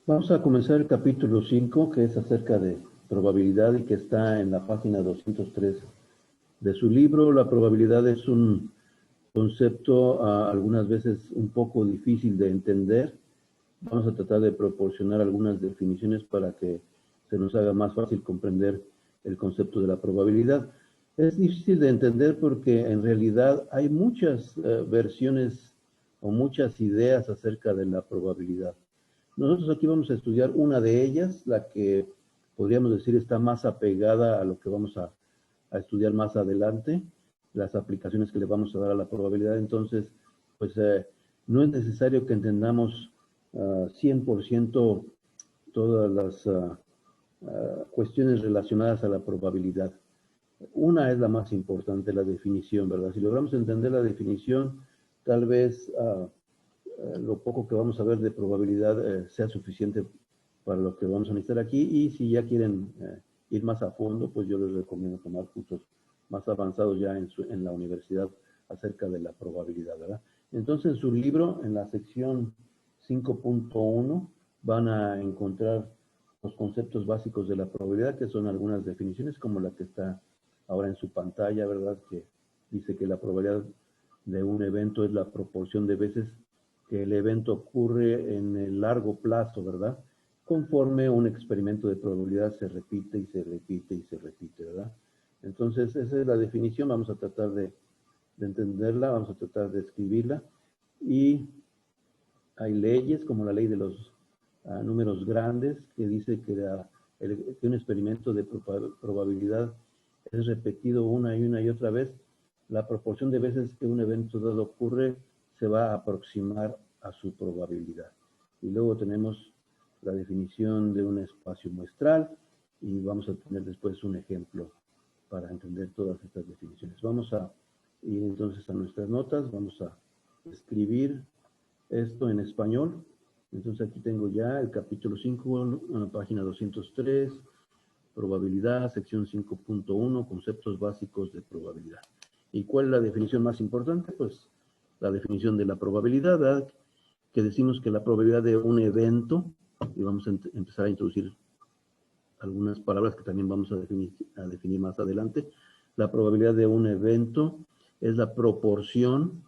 Vamos a comenzar el capítulo 5, que es acerca de probabilidad y que está en la página 203 de su libro. La probabilidad es un concepto algunas veces un poco difícil de entender. Vamos a tratar de proporcionar algunas definiciones para que se nos haga más fácil comprender el concepto de la probabilidad. Es difícil de entender porque en realidad hay muchas versiones o muchas ideas acerca de la probabilidad. Nosotros aquí vamos a estudiar una de ellas, la que podríamos decir está más apegada a lo que vamos a estudiar más adelante, las aplicaciones que le vamos a dar a la probabilidad. Entonces, pues no es necesario que entendamos 100% todas las cuestiones relacionadas a la probabilidad. Una es la más importante, la definición, ¿verdad? Si logramos entender la definición, tal vez lo poco que vamos a ver de probabilidad sea suficiente para lo que vamos a necesitar aquí. Y si ya quieren ir más a fondo, pues yo les recomiendo tomar cursos más avanzados ya en la universidad acerca de la probabilidad, ¿verdad? Entonces, en su libro, en la sección 5.1, van a encontrar los conceptos básicos de la probabilidad, que son algunas definiciones, como la que está ahora en su pantalla, ¿verdad? Que dice que la probabilidad de un evento es la proporción de veces que el evento ocurre en el largo plazo, ¿verdad? Conforme un experimento de probabilidad se repite y se repite y se repite, ¿verdad? Entonces, esa es la definición, vamos a tratar de entenderla, vamos a tratar de escribirla. Y hay leyes como la ley de los números grandes que dice que un experimento de probabilidad es repetido una y otra vez. La proporción de veces que un evento dado ocurre se va a aproximar a su probabilidad. Y luego tenemos la definición de un espacio muestral y vamos a tener después un ejemplo para entender todas estas definiciones. Vamos a ir entonces a nuestras notas, vamos a escribir esto en español. Entonces aquí tengo ya el capítulo 5, página 203, probabilidad, sección 5.1, conceptos básicos de probabilidad. ¿Y cuál es la definición más importante? Pues la definición de la probabilidad, ¿verdad? Que decimos que la probabilidad de un evento, y vamos a empezar a introducir algunas palabras que también vamos a definir más adelante. La probabilidad de un evento es la proporción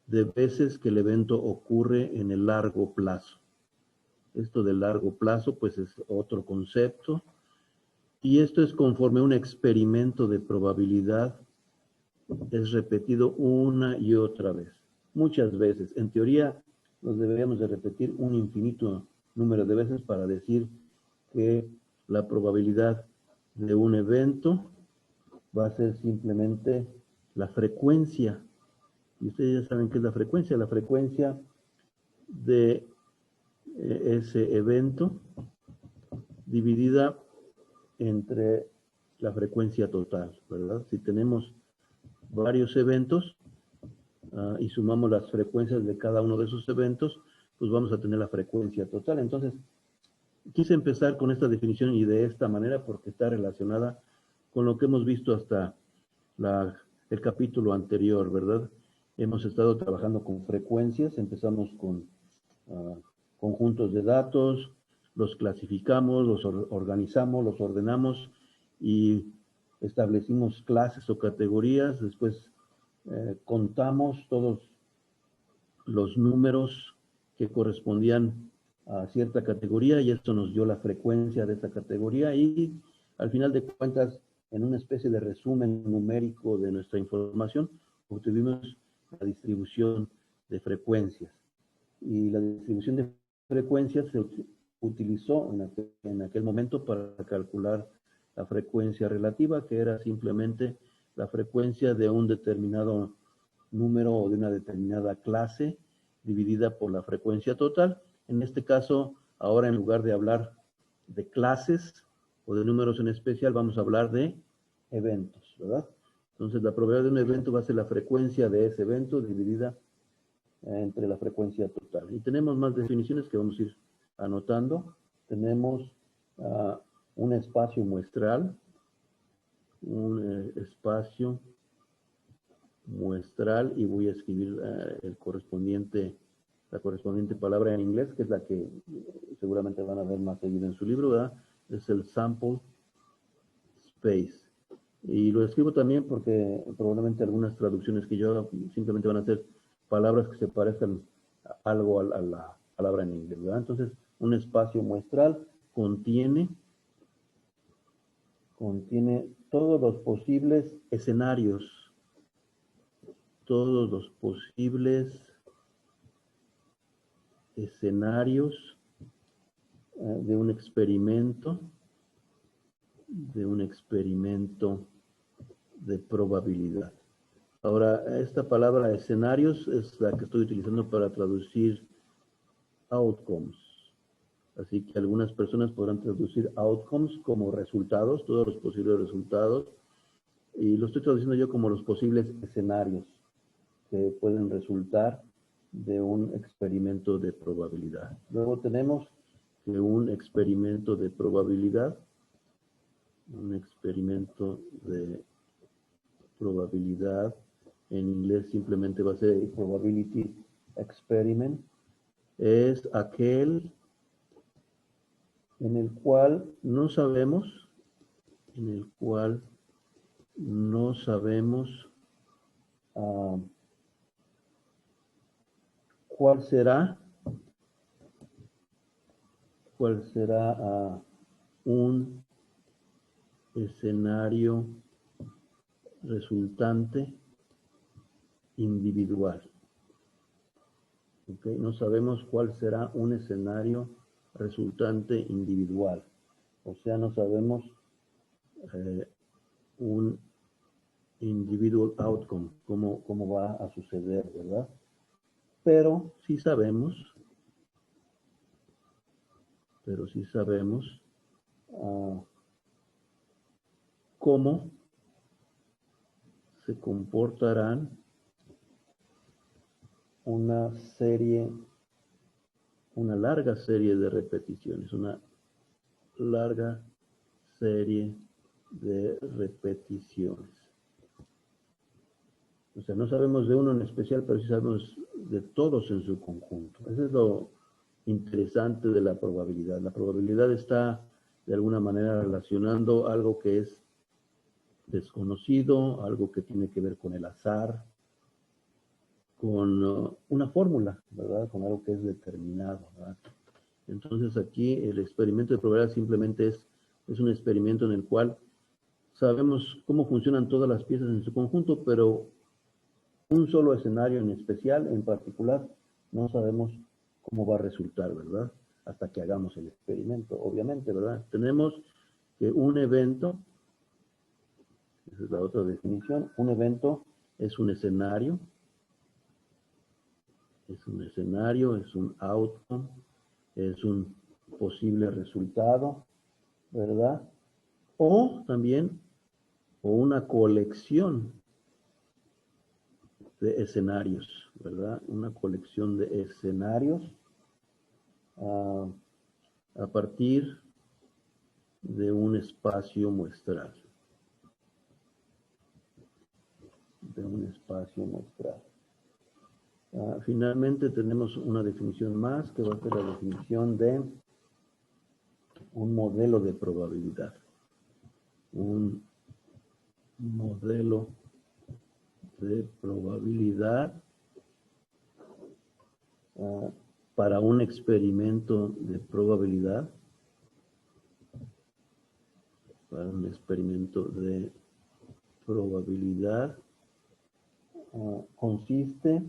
de veces que el evento ocurre en el largo plazo. Esto del largo plazo, pues es otro concepto. Y esto es conforme un experimento de probabilidad es repetido una y otra vez. Muchas veces. En teoría, nos deberíamos de repetir un infinito número de veces para decir que la probabilidad de un evento va a ser simplemente la frecuencia. Y ustedes ya saben qué es la frecuencia. La frecuencia de ese evento dividida entre la frecuencia total, ¿verdad? Si tenemos varios eventos y sumamos las frecuencias de cada uno de esos eventos, pues vamos a tener la frecuencia total. Entonces, quise empezar con esta definición y de esta manera porque está relacionada con lo que hemos visto hasta el capítulo anterior, ¿verdad? Hemos estado trabajando con frecuencias, empezamos con conjuntos de datos, los clasificamos, los organizamos, los ordenamos y establecimos clases o categorías, después contamos todos los números que correspondían a cierta categoría y esto nos dio la frecuencia de esa categoría y al final de cuentas, en una especie de resumen numérico de nuestra información, obtuvimos la distribución de frecuencias. Y la distribución de frecuencias se utilizó en aquel momento para calcular la frecuencia relativa, que era simplemente la frecuencia de un determinado número o de una determinada clase dividida por la frecuencia total. En este caso, ahora en lugar de hablar de clases o de números en especial, vamos a hablar de eventos, ¿verdad? Entonces, la probabilidad de un evento va a ser la frecuencia de ese evento dividida entre la frecuencia total. Y tenemos más definiciones que vamos a ir anotando. Tenemos un espacio muestral, un espacio muestral y voy a escribir el correspondiente la correspondiente palabra en inglés, que es la que seguramente van a ver más seguido en su libro, ¿verdad? Es el sample space. Y lo escribo también porque probablemente algunas traducciones que yo haga simplemente van a ser palabras que se parezcan algo a la palabra en inglés, ¿verdad? Entonces, un espacio muestral contiene todos los posibles escenarios, todos los posibles escenarios de un experimento de probabilidad. Ahora, esta palabra escenarios es la que estoy utilizando para traducir outcomes. Así que algunas personas podrán traducir outcomes como resultados, todos los posibles resultados, y lo estoy traduciendo yo como los posibles escenarios que pueden resultar de un experimento de probabilidad. Luego tenemos que un experimento de probabilidad en inglés simplemente va a ser probability experiment, es aquel en el cual no sabemos, cuál será un escenario resultante individual. ¿Okay? No sabemos cuál será un escenario resultante individual. O sea, no sabemos un individual outcome, cómo va a suceder, ¿verdad? Pero sí sabemos cómo se comportarán una larga serie de repeticiones, O sea, no sabemos de uno en especial, pero sí sabemos de todos en su conjunto. Eso es lo interesante de la probabilidad. La probabilidad está de alguna manera relacionando algo que es desconocido, algo que tiene que ver con el azar, con una fórmula, ¿verdad? Con algo que es determinado, ¿verdad? Entonces aquí el experimento de probabilidad simplemente es un experimento en el cual sabemos cómo funcionan todas las piezas en su conjunto, pero un solo escenario en especial, en particular, no sabemos cómo va a resultar, ¿verdad? Hasta que hagamos el experimento, obviamente, ¿verdad? Tenemos que un evento, esa es la otra definición, un evento es un escenario, es un outcome, es un posible resultado, ¿verdad? O también, una colección de escenarios, ¿verdad? Una colección de escenarios a partir de un espacio muestral. Finalmente tenemos una definición más que va a ser la definición de un modelo de probabilidad. Un modelo de probabilidad para un experimento de probabilidad. Consiste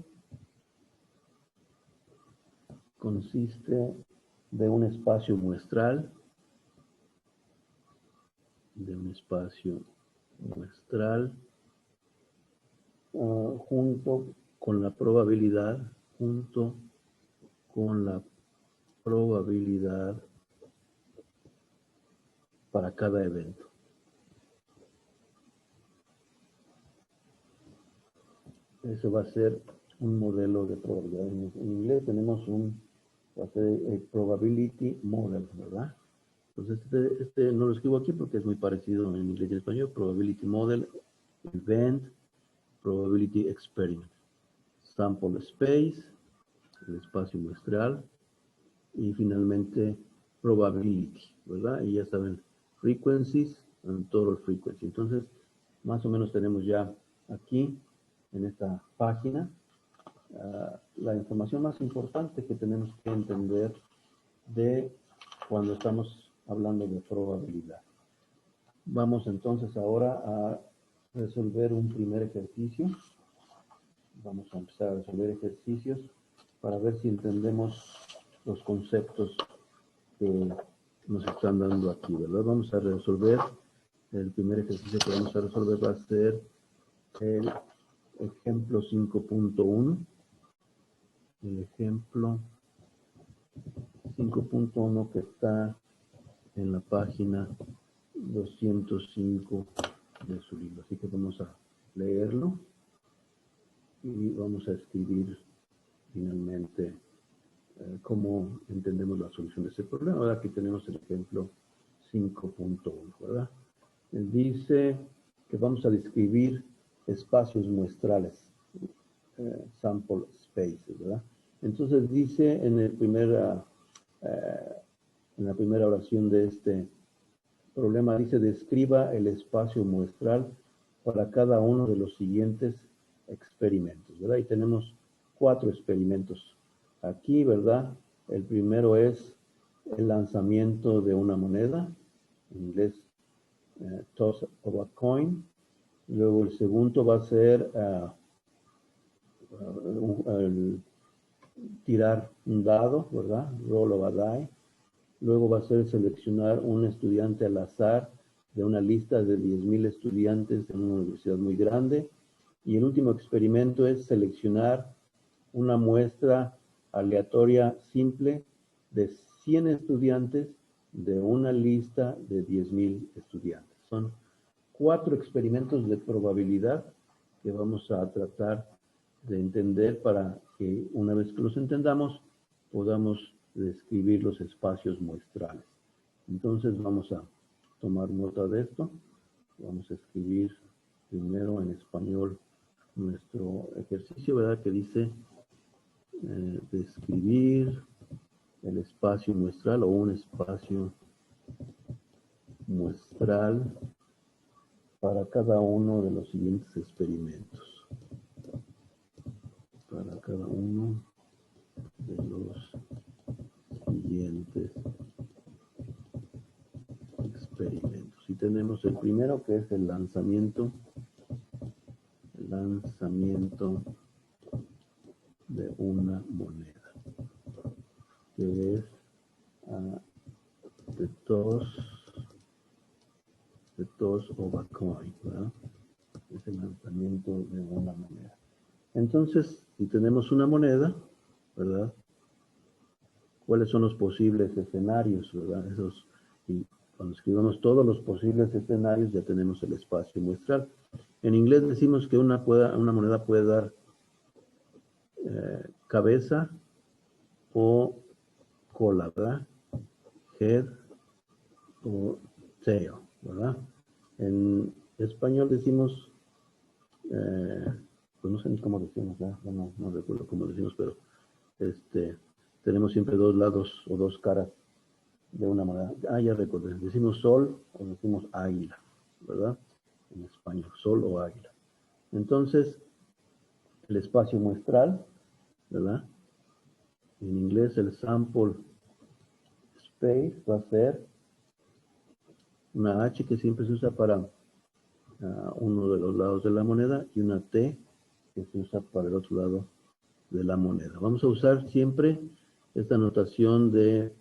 de un espacio muestral, junto con la probabilidad para cada evento. Eso va a ser un modelo de probabilidad. En inglés tenemos va a ser el probability model, ¿verdad? Entonces este no lo escribo aquí porque es muy parecido en inglés y en español. Probability model, event, probability experiment, sample space, el espacio muestral, y finalmente probability, ¿verdad? Y ya saben, frequencies and total frequency. Entonces, más o menos tenemos ya aquí, en esta página, la información más importante que tenemos que entender de cuando estamos hablando de probabilidad. Vamos entonces ahora a resolver un primer ejercicio. Vamos a empezar a resolver ejercicios para ver si entendemos los conceptos que nos están dando aquí, ¿verdad? Vamos a resolver, el primer ejercicio que vamos a resolver va a ser el ejemplo 5.1. El ejemplo 5.1 que está en la página 205 de su libro. Así que vamos a leerlo y vamos a escribir finalmente cómo entendemos la solución de ese problema. Ahora aquí tenemos el ejemplo 5.1, ¿verdad? Dice que vamos a describir espacios muestrales, sample spaces, ¿verdad? Entonces dice en la primera oración de este problema, dice, describa el espacio muestral para cada uno de los siguientes experimentos, ¿verdad? Y tenemos 4 experimentos aquí, ¿verdad? El primero es el lanzamiento de una moneda, en inglés, toss of a coin. Luego el segundo va a ser el tirar un dado, ¿verdad? Roll of a die. Luego va a ser seleccionar un estudiante al azar de una lista de 10,000 estudiantes en una universidad muy grande. Y el último experimento es seleccionar una muestra aleatoria simple de 100 estudiantes de una lista de 10,000 estudiantes. Son 4 experimentos de probabilidad que vamos a tratar de entender para que una vez que los entendamos podamos describir los espacios muestrales. Entonces vamos a tomar nota de esto. Vamos a escribir primero en español nuestro ejercicio, ¿verdad? Que dice describir el espacio muestral o un espacio muestral para cada uno de los siguientes experimentos. Para cada uno de los siguientes experimentos. Y tenemos el primero, que es el lanzamiento de una moneda, que es the toss of a coin, ¿verdad? Es el lanzamiento de una moneda. Entonces, si tenemos una moneda, ¿verdad? ¿Cuáles son los posibles escenarios, verdad? Y cuando escribamos todos los posibles escenarios, ya tenemos el espacio muestral. En inglés decimos que una moneda puede dar cabeza o cola, ¿verdad? Head o tail, ¿verdad? En español decimos, pues no sé ni cómo decimos, ¿verdad? No recuerdo cómo decimos, pero tenemos siempre 2 lados o 2 caras de una moneda. Ya recordé, decimos sol o decimos águila, ¿verdad? En español, sol o águila. Entonces, el espacio muestral, ¿verdad? En inglés el sample space va a ser una H que siempre se usa para uno de los lados de la moneda y una T que se usa para el otro lado de la moneda. Vamos a usar siempre esta notación de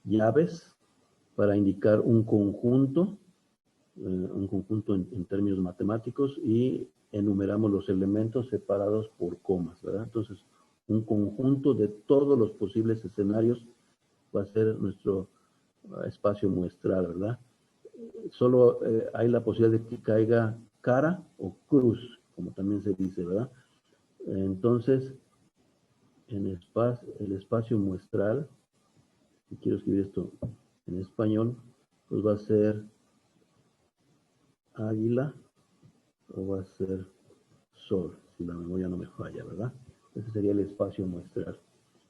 llaves para indicar un conjunto en términos matemáticos, y enumeramos los elementos separados por comas, ¿verdad? Entonces, un conjunto de todos los posibles escenarios va a ser nuestro espacio muestral, ¿verdad? Solo hay la posibilidad de que caiga cara o cruz, como también se dice, ¿verdad? Entonces, el espacio muestral, si quiero escribir esto en español, pues va a ser águila o va a ser sol, si la memoria no me falla, ¿verdad? Ese sería el espacio muestral.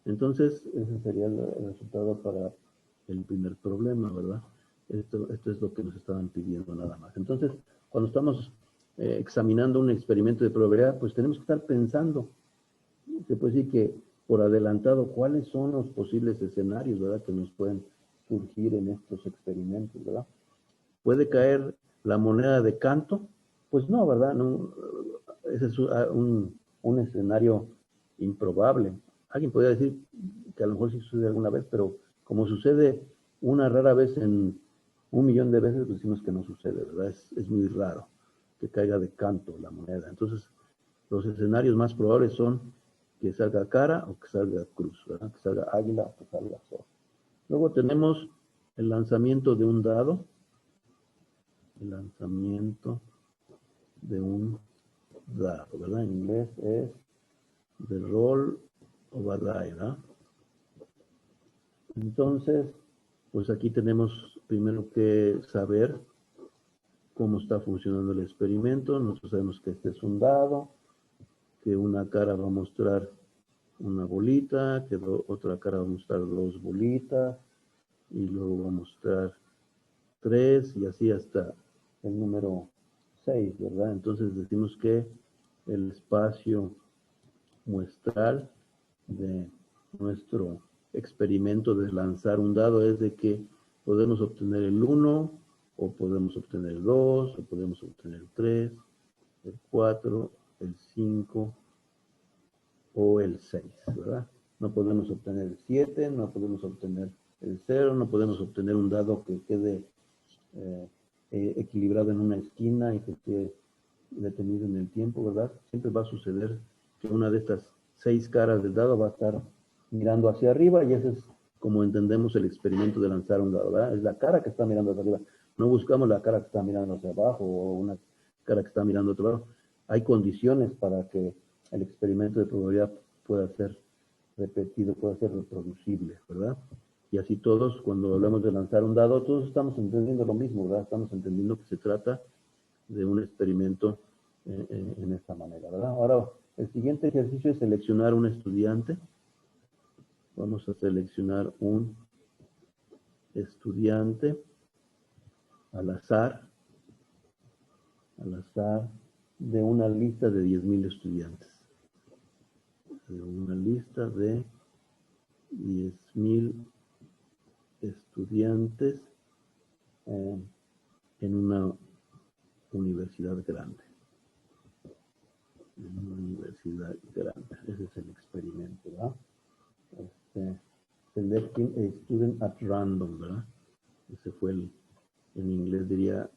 Entonces, ese sería el resultado para el primer problema, ¿verdad? Esto es lo que nos estaban pidiendo nada más. Entonces, cuando estamos examinando un experimento de probabilidad, pues tenemos que estar pensando, se puede decir que por adelantado, cuáles son los posibles escenarios, ¿verdad?, que nos pueden surgir en estos experimentos, ¿verdad? ¿Puede caer la moneda de canto? Pues no, ¿verdad? No, ese es un escenario improbable. Alguien podría decir que a lo mejor sí sucede alguna vez, pero como sucede una rara vez en 1 millón de veces, pues decimos que no sucede, ¿verdad? Es muy raro que caiga de canto la moneda. Entonces, los escenarios más probables son que salga cara o que salga cruz, ¿verdad? Que salga águila o que salga sol. Luego tenemos el lanzamiento de un dado, el lanzamiento de un dado, ¿verdad? En inglés es the roll of a die, ¿verdad? Entonces, pues aquí tenemos primero que saber cómo está funcionando el experimento. Nosotros sabemos que este es un dado, que una cara va a mostrar una bolita, que otra cara va a mostrar 2 bolitas, y luego va a mostrar 3, y así hasta el número 6, ¿verdad? Entonces decimos que el espacio muestral de nuestro experimento de lanzar un dado es de que podemos obtener el 1, o podemos obtener el 2, o podemos obtener el 3, el 4, el 5 o el 6, ¿verdad? No podemos obtener el 7, no podemos obtener el 0, no podemos obtener un dado que quede equilibrado en una esquina y que esté detenido en el tiempo, ¿verdad? Siempre va a suceder que una de estas 6 caras del dado va a estar mirando hacia arriba, y ese es como entendemos el experimento de lanzar un dado, ¿verdad? Es la cara que está mirando hacia arriba. No buscamos la cara que está mirando hacia abajo o una cara que está mirando a otro lado. Hay condiciones para que el experimento de probabilidad pueda ser repetido, pueda ser reproducible, ¿verdad? Y así todos, cuando hablamos de lanzar un dado, todos estamos entendiendo lo mismo, ¿verdad? Estamos entendiendo que se trata de un experimento en esta manera, ¿verdad? Ahora, el siguiente ejercicio es seleccionar un estudiante. Vamos a seleccionar un estudiante al azar de una lista de 10,000 estudiantes. De una lista de 10,000 estudiantes en una universidad grande. En una universidad grande. Ese es el experimento, ¿verdad? Selecting a student at random, ¿verdad? Ese fue en inglés diría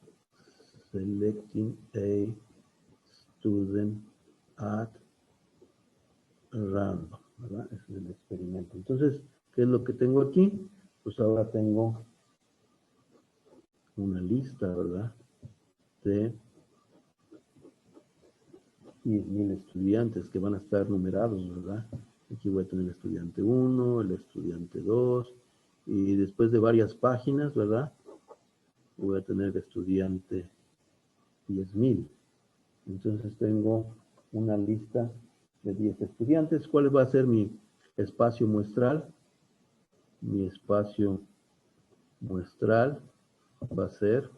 selecting a student at random, ¿verdad? Ese es el experimento. Entonces, ¿qué es lo que tengo aquí? Pues ahora tengo una lista, ¿verdad? De 10,000 estudiantes que van a estar numerados, ¿verdad? Aquí voy a tener el estudiante 1, el estudiante 2, y después de varias páginas, ¿verdad? Voy a tener el estudiante 10,000. Entonces tengo una lista de 10 estudiantes. ¿Cuál va a ser mi espacio muestral? Mi espacio muestral va a ser,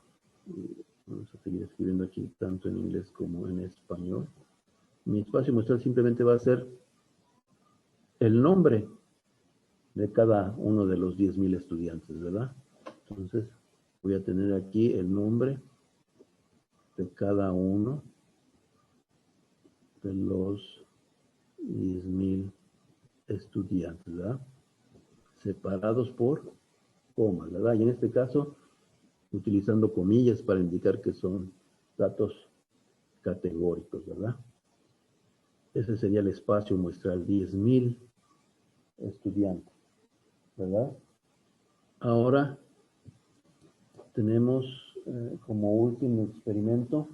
vamos a seguir escribiendo aquí tanto en inglés como en español. Mi espacio muestral simplemente va a ser el nombre de cada uno de los 10,000 estudiantes, ¿verdad? Entonces voy a tener aquí el nombre de cada uno de los 10,000 estudiantes, ¿verdad? Separados por comas, ¿verdad? Y en este caso, utilizando comillas para indicar que son datos categóricos, ¿verdad? Ese sería el espacio muestral, 10,000 estudiantes, ¿verdad? Ahora tenemos como último experimento,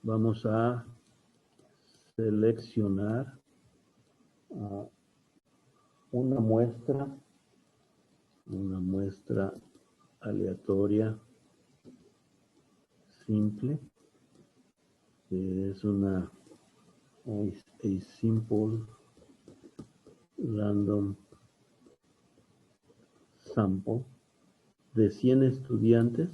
vamos a seleccionar una muestra aleatoria simple, que es a simple random sample de 100 estudiantes,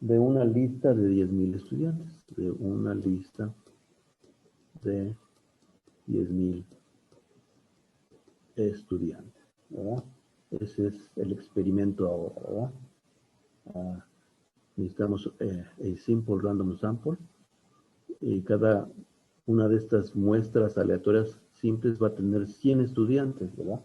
de una lista de 10,000 estudiantes, de una lista de 10,000 estudiantes, ¿verdad? Ese es el experimento ahora, ¿verdad? Necesitamos a simple random sample y cada una de estas muestras aleatorias simples va a tener 100 estudiantes, ¿verdad?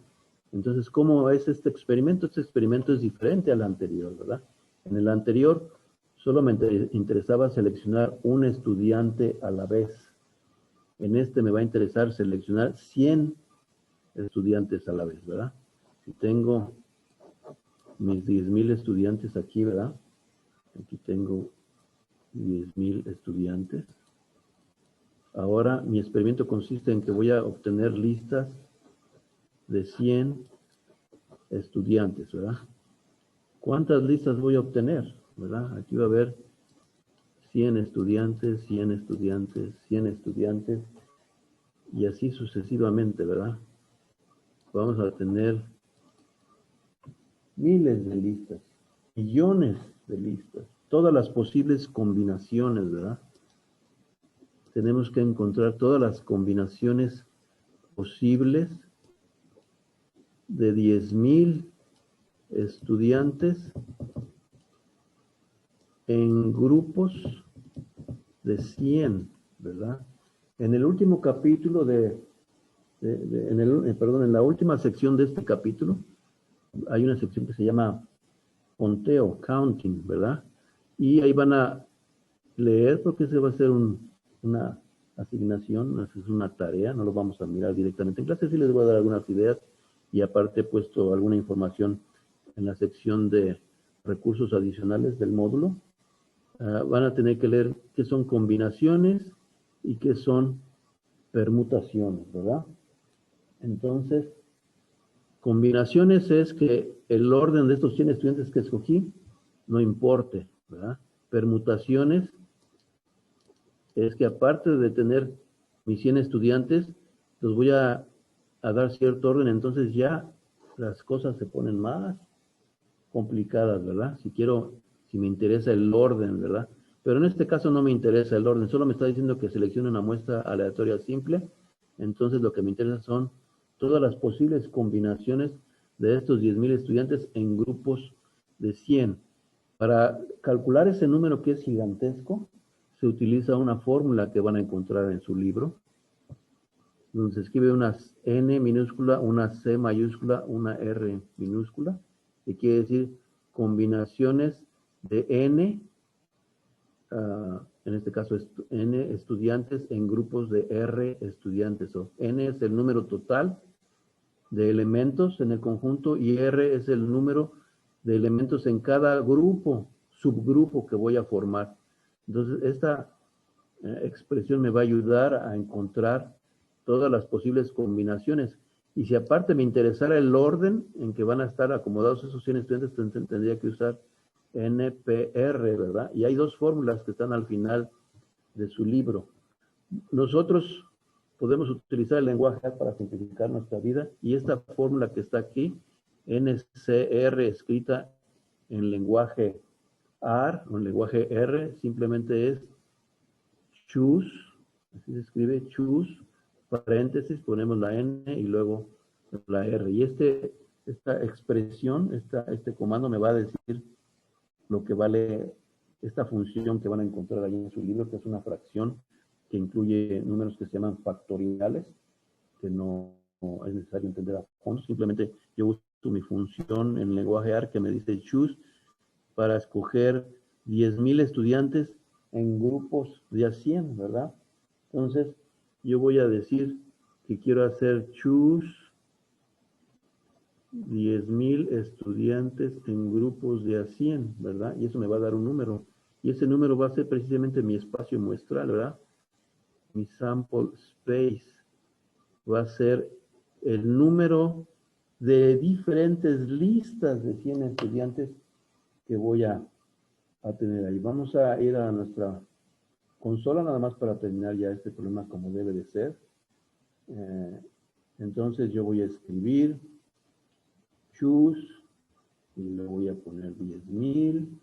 Entonces, ¿cómo es este experimento? Este experimento es diferente al anterior, ¿verdad? En el anterior solo me interesaba seleccionar un estudiante a la vez. En este me va a interesar seleccionar 100 estudiantes a la vez, ¿verdad? Si tengo mis 10,000 estudiantes aquí, ¿verdad? Aquí tengo 10,000 estudiantes. Ahora mi experimento consiste en que voy a obtener listas de 100 estudiantes, ¿verdad? ¿Cuántas listas voy a obtener? ¿Verdad? Aquí va a haber 100 estudiantes, 100 estudiantes, 100 estudiantes, y así sucesivamente, ¿verdad? Vamos a tener miles de listas, millones de listas, todas las posibles combinaciones, ¿verdad? Tenemos que encontrar todas las combinaciones posibles de 10,000 estudiantes en grupos de 100, ¿verdad? En el último capítulo en la última sección de este capítulo, hay una sección que se llama conteo, counting, ¿verdad? Y ahí van a leer, porque se va a hacer una asignación, es una tarea, no lo vamos a mirar directamente en clase, sí les voy a dar algunas ideas y aparte he puesto alguna información en la sección de recursos adicionales del módulo. Van a tener que leer qué son combinaciones y qué son permutaciones, ¿verdad? Entonces, combinaciones es que el orden de estos 100 estudiantes que escogí no importe, ¿verdad? Permutaciones es que aparte de tener mis 100 estudiantes, los voy a dar cierto orden, entonces ya las cosas se ponen más complicadas, ¿verdad? Si me interesa el orden, ¿verdad? Pero en este caso no me interesa el orden, solo me está diciendo que seleccione una muestra aleatoria simple, entonces lo que me interesa son todas las posibles combinaciones de estos 10,000 estudiantes en grupos de 100. Para calcular ese número que es gigantesco, se utiliza una fórmula que van a encontrar en su libro, donde se escribe una N minúscula, una C mayúscula, una R minúscula, que quiere decir combinaciones de N, en este caso N estudiantes en grupos de R estudiantes, o N es el número total de elementos en el conjunto y R es el número de elementos en cada grupo, subgrupo que voy a formar. Entonces, esta expresión me va a ayudar a encontrar todas las posibles combinaciones. Y si aparte me interesara el orden en que van a estar acomodados esos 100 estudiantes, tendría que usar NPR, ¿verdad? Y hay dos fórmulas que están al final de su libro. Nosotros podemos utilizar el lenguaje R para simplificar nuestra vida y esta fórmula que está aquí, NCR escrita en lenguaje R o en lenguaje R, simplemente es choose, así se escribe choose, paréntesis, ponemos la N y luego la R. Y esta expresión, este comando me va a decir lo que vale esta función que van a encontrar ahí en su libro, que es una fracción que incluye números que se llaman factoriales, que no es necesario entender a fondo, simplemente yo uso mi función en lenguaje R que me dice choose para escoger 10,000 estudiantes en grupos de a 100, ¿verdad? Entonces, yo voy a decir que quiero hacer choose 10,000 estudiantes en grupos de a 100, ¿verdad? Y eso me va a dar un número. Y ese número va a ser precisamente mi espacio muestral, ¿verdad? Mi sample space va a ser el número de diferentes listas de 100 estudiantes que voy a tener ahí. Vamos a ir a nuestra consola nada más para terminar ya este problema como debe de ser. Entonces yo voy a escribir choose y le voy a poner 10,000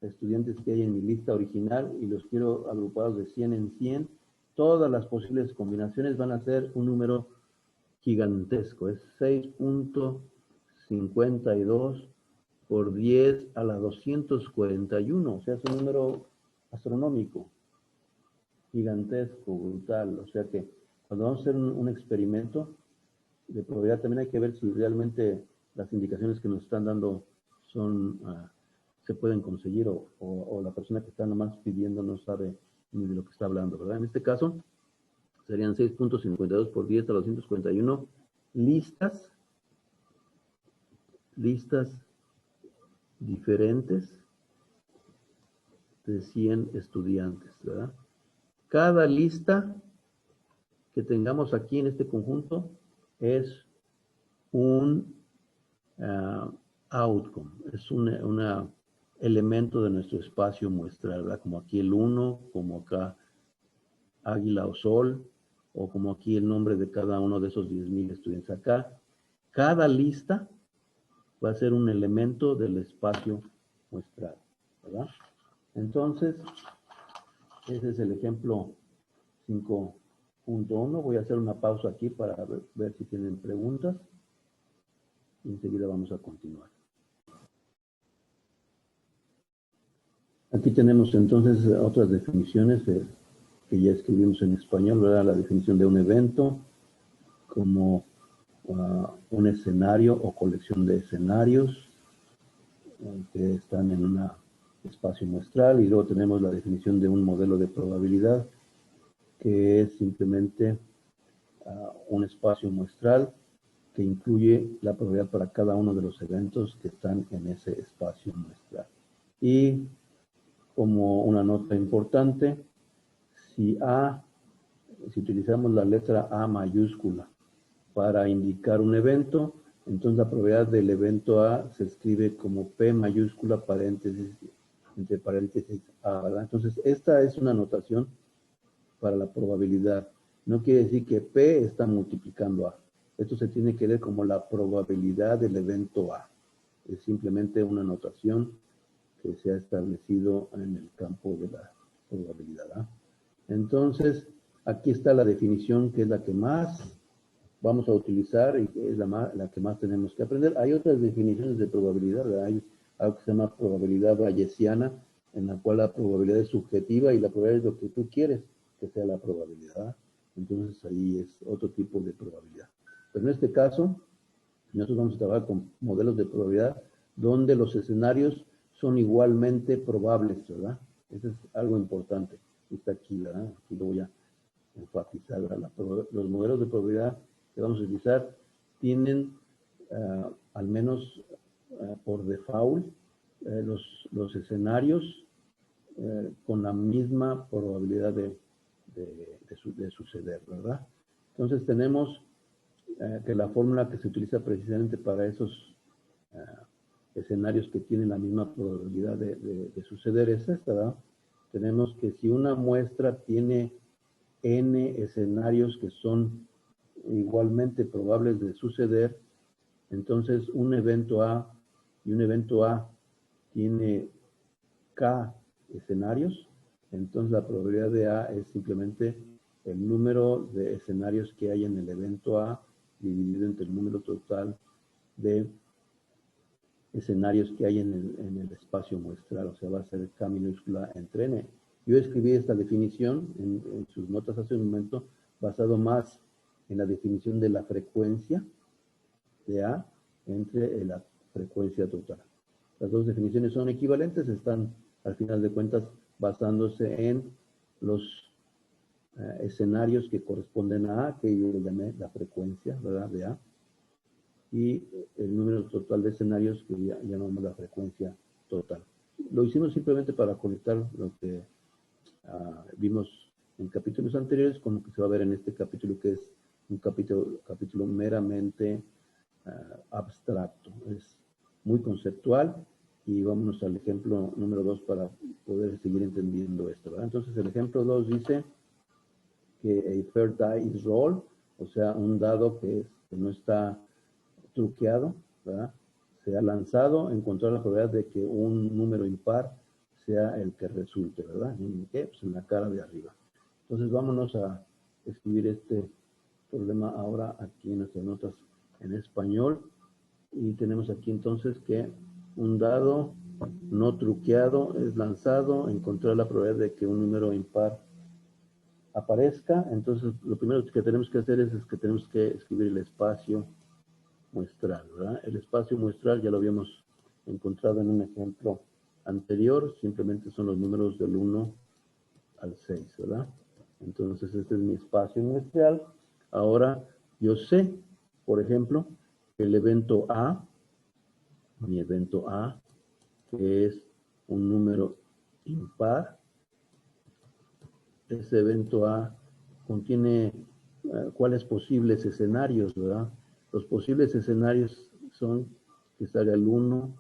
estudiantes que hay en mi lista original y los quiero agrupados de 100 en 100. Todas las posibles combinaciones van a ser un número gigantesco. Es 6.52 por 10 a la 241. O sea, es un número astronómico, gigantesco, brutal. O sea que cuando vamos a hacer un experimento de probabilidad, también hay que ver si realmente las indicaciones que nos están dando son, se pueden conseguir o la persona que está nomás pidiendo no sabe ni de lo que está hablando, ¿verdad? En este caso, serían 6.52 por 10 a la 241 listas diferentes de 100 estudiantes, ¿verdad? Cada lista que tengamos aquí en este conjunto es un outcome, es un elemento de nuestro espacio muestral, ¿verdad? Como aquí el 1, como acá águila o sol, o como aquí el nombre de cada uno de esos 10,000 estudiantes. Acá, cada lista va a ser un elemento del espacio muestral, ¿verdad? Entonces, ese es el ejemplo 5.1. Voy a hacer una pausa aquí para ver si tienen preguntas. Y enseguida vamos a continuar. Aquí tenemos entonces otras definiciones que ya escribimos en español, ¿verdad? La definición de un evento como un escenario o colección de escenarios que están en un espacio muestral, y luego tenemos la definición de un modelo de probabilidad que es simplemente un espacio muestral que incluye la probabilidad para cada uno de los eventos que están en ese espacio muestral. Y como una nota importante, si utilizamos la letra A mayúscula para indicar un evento, entonces la probabilidad del evento A se escribe como P mayúscula paréntesis, entre paréntesis A, ¿verdad? Entonces, esta es una notación para la probabilidad. No quiere decir que P está multiplicando A. Esto se tiene que leer como la probabilidad del evento A. Es simplemente una notación que se ha establecido en el campo de la probabilidad A. Entonces, aquí está la definición que es la que más vamos a utilizar y que es la que más tenemos que aprender. Hay otras definiciones de probabilidad, ¿verdad? Hay algo que se llama probabilidad bayesiana, en la cual la probabilidad es subjetiva y la probabilidad es lo que tú quieres que sea la probabilidad. Entonces ahí es otro tipo de probabilidad. Pero en este caso, nosotros vamos a trabajar con modelos de probabilidad donde los escenarios son igualmente probables, ¿verdad? Eso es algo importante. Está aquí, ¿verdad? Aquí lo voy a enfatizar, ¿verdad? Los modelos de probabilidad que vamos a utilizar tienen, al menos por default, los escenarios con la misma probabilidad de suceder, ¿verdad? Entonces tenemos que la fórmula que se utiliza precisamente para esos escenarios que tienen la misma probabilidad de suceder es esta, ¿verdad? Tenemos que si una muestra tiene n escenarios que son igualmente probables de suceder, entonces un evento A y un evento A tiene k escenarios, entonces la probabilidad de A es simplemente el número de escenarios que hay en el evento A dividido entre el número total de escenarios que hay en el espacio muestral, o sea, va a ser K minúscula entre N. Yo escribí esta definición en sus notas hace un momento, basado más en la definición de la frecuencia de A entre la frecuencia total. Las dos definiciones son equivalentes, están al final de cuentas basándose en los escenarios que corresponden a A, que yo le llamé la frecuencia, ¿verdad?, de A, y el número total de escenarios que llamamos la frecuencia total. Lo hicimos simplemente para conectar lo que vimos en capítulos anteriores con lo que se va a ver en este capítulo, que es un capítulo meramente abstracto. Es muy conceptual y vámonos al ejemplo número 2 para poder seguir entendiendo esto, ¿verdad? Entonces el ejemplo 2 dice que a fair die is rolled, o sea, un dado que no está truqueado, ¿verdad? Se ha lanzado, encontrar la probabilidad de que un número impar sea el que resulte, ¿verdad? ¿En qué? Pues en la cara de arriba. Entonces vámonos a escribir este problema ahora aquí en nuestras notas en español. Y tenemos aquí entonces que un dado no truqueado es lanzado, encontrar la probabilidad de que un número impar aparezca. Entonces lo primero que tenemos que hacer es que tenemos que escribir el espacio muestral, ¿verdad? El espacio muestral ya lo habíamos encontrado en un ejemplo anterior, simplemente son los números del 1 al 6, ¿verdad? Entonces este es mi espacio muestral. Ahora yo sé, por ejemplo, que el evento A, mi evento A, que es un número impar, ese evento A contiene cuáles posibles escenarios, ¿verdad? Los posibles escenarios son que salga el 1,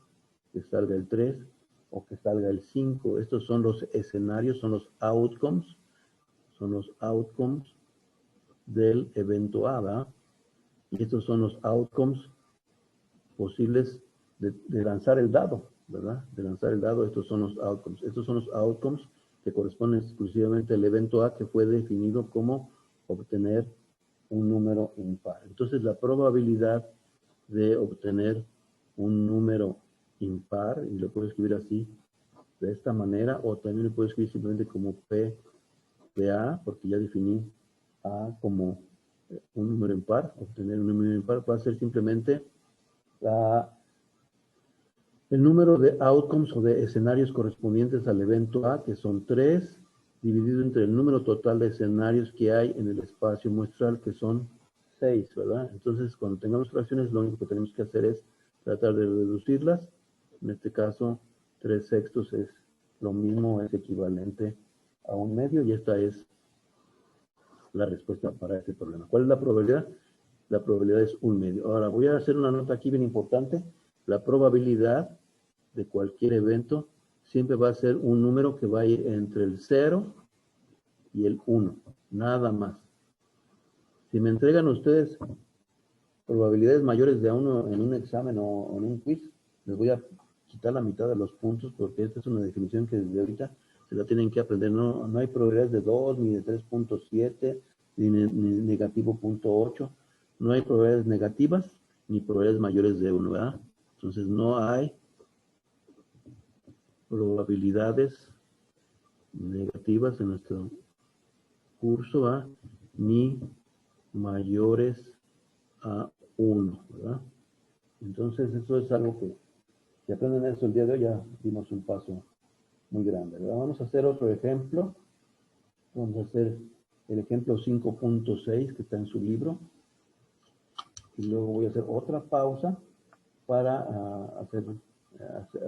que salga el 3 o que salga el 5. Estos son los escenarios, son los outcomes del evento A, ¿verdad? Y estos son los outcomes posibles de lanzar el dado, ¿verdad? De lanzar el dado, estos son los outcomes. Estos son los outcomes que corresponden exclusivamente al evento A, que fue definido como obtener un número impar. Entonces, la probabilidad de obtener un número impar, y lo puedo escribir así, de esta manera, o también lo puedo escribir simplemente como P de A, porque ya definí A como un número impar, obtener un número impar va a ser simplemente el número de outcomes o de escenarios correspondientes al evento A, que son 3, dividido entre el número total de escenarios que hay en el espacio muestral, que son 6, ¿verdad? Entonces, cuando tengamos fracciones, lo único que tenemos que hacer es tratar de reducirlas. En este caso, 3/6 es lo mismo, es equivalente a 1/2, y esta es la respuesta para este problema. ¿Cuál es la probabilidad? La probabilidad es 1/2. Ahora, voy a hacer una nota aquí bien importante. La probabilidad de cualquier evento siempre va a ser un número que va a ir entre el 0 y el 1, nada más. Si me entregan ustedes probabilidades mayores de 1 en un examen o en un quiz, les voy a quitar la mitad de los puntos, porque esta es una definición que desde ahorita se la tienen que aprender. No hay probabilidades de 2, ni de 3.7, ni negativo 0.8. No hay probabilidades negativas, ni probabilidades mayores de 1, ¿verdad? Entonces no hay probabilidades negativas en nuestro curso, ¿verdad? Ni mayores a 1, ¿verdad? Entonces eso es algo que, si aprenden eso el día de hoy, ya dimos un paso muy grande, ¿verdad? Vamos a hacer otro ejemplo. Vamos a hacer el ejemplo 5.6 que está en su libro. Y luego voy a hacer otra pausa para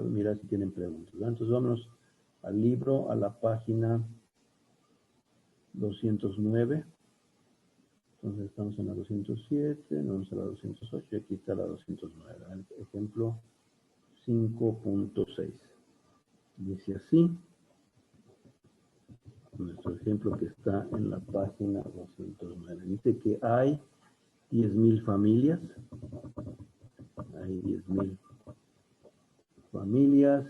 mirar si tienen preguntas, ¿verdad? Entonces vámonos al libro, a la página 209. Entonces estamos en la 207, nos vamos a la 208 y aquí está la 209. El ejemplo 5.6. Dice así. Nuestro ejemplo que está en la página 209. Dice que hay 10,000 familias. Hay 10,000 familias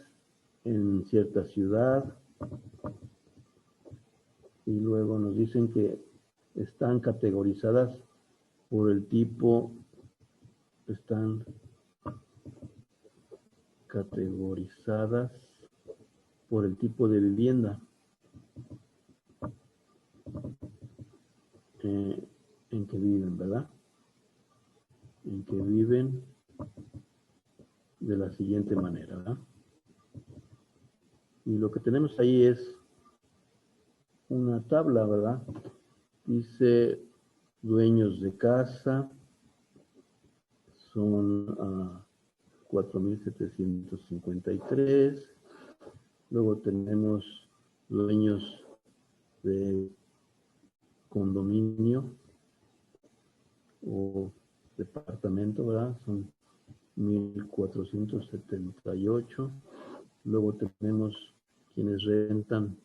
en cierta ciudad. Y luego nos dicen que están categorizadas por el tipo, están categorizadas por el tipo de vivienda en que viven, ¿verdad? En que viven de la siguiente manera, ¿verdad? Y lo que tenemos ahí es una tabla, ¿verdad? Dice dueños de casa, son 4,753. Luego tenemos dueños de condominio o departamento, ¿verdad? Son 1,478. Luego tenemos quienes rentan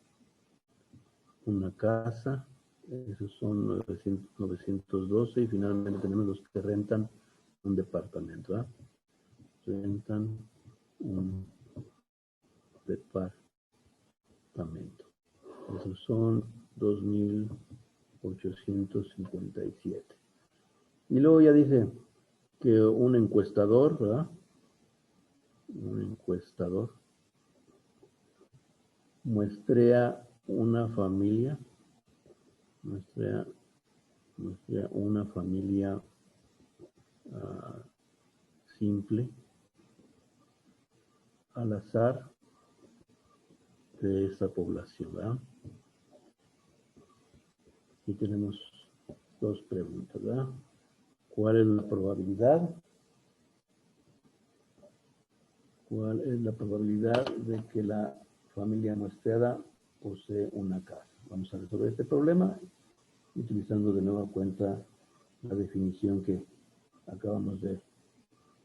una casa Esos son 912 y finalmente tenemos los que rentan un departamento. ¿Ah? Rentan un departamento. Esos son 2.857. Y luego ya dice que un encuestador, ¿verdad? Un encuestador muestrea una familia, muestrea una familia simple al azar de esa población, ¿verdad? Aquí tenemos dos preguntas, ¿verdad? ¿Cuál es la probabilidad? ¿Cuál es la probabilidad de que la familia muestreada posee una casa? Vamos a resolver este problema utilizando de nueva cuenta la definición que acabamos de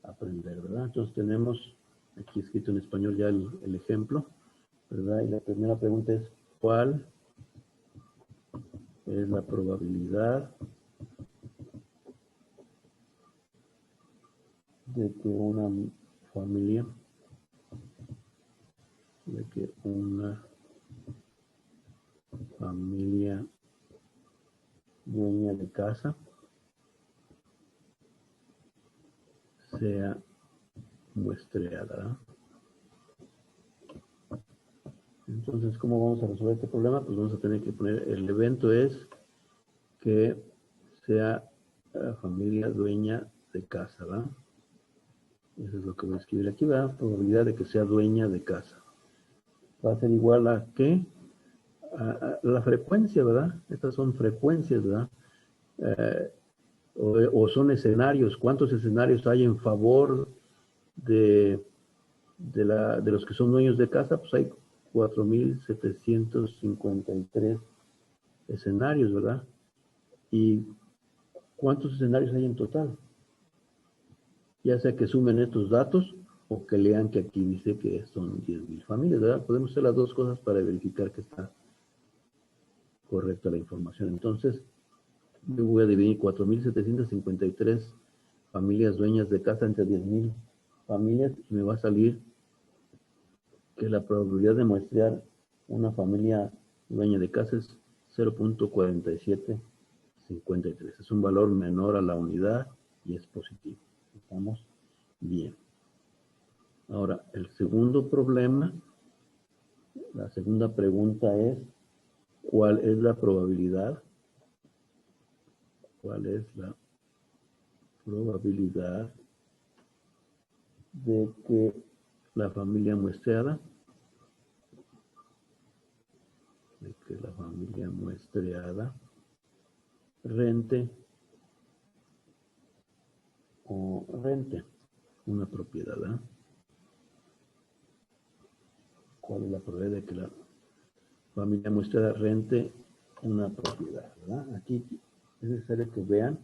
aprender, ¿verdad? Entonces tenemos aquí escrito en español ya el ejemplo, ¿verdad? Y la primera pregunta es, ¿cuál es la probabilidad de que una familia dueña de casa sea muestreada, ¿verdad? Entonces, ¿cómo vamos a resolver este problema? Pues vamos a tener que poner, el evento es que sea familia dueña de casa, ¿verdad? Eso es lo que voy a escribir aquí, ¿verdad? Probabilidad de que sea dueña de casa. Va a ser igual a ¿qué? A la frecuencia, ¿verdad? Estas son frecuencias, ¿verdad? O son escenarios. ¿Cuántos escenarios hay en favor de los que son dueños de casa? Pues hay 4.753 escenarios, ¿verdad? ¿Y cuántos escenarios hay en total? Ya sea que sumen estos datos o que lean que aquí dice que son 10.000 familias, ¿verdad? Podemos hacer las dos cosas para verificar que está correcta la información. Entonces, yo voy a dividir 4.753 familias dueñas de casa entre 10.000 familias y me va a salir que la probabilidad de muestrear una familia dueña de casa es 0.4753. Es un valor menor a la unidad y es positivo. Estamos bien. Ahora, el segundo problema, la segunda pregunta es, ¿cuál es la probabilidad? ¿Cuál es la probabilidad de que la familia muestreada rente una propiedad, ¿verdad? ¿Cuál es la probabilidad de que la familia muestra rente una propiedad, ¿verdad? Aquí es necesario que vean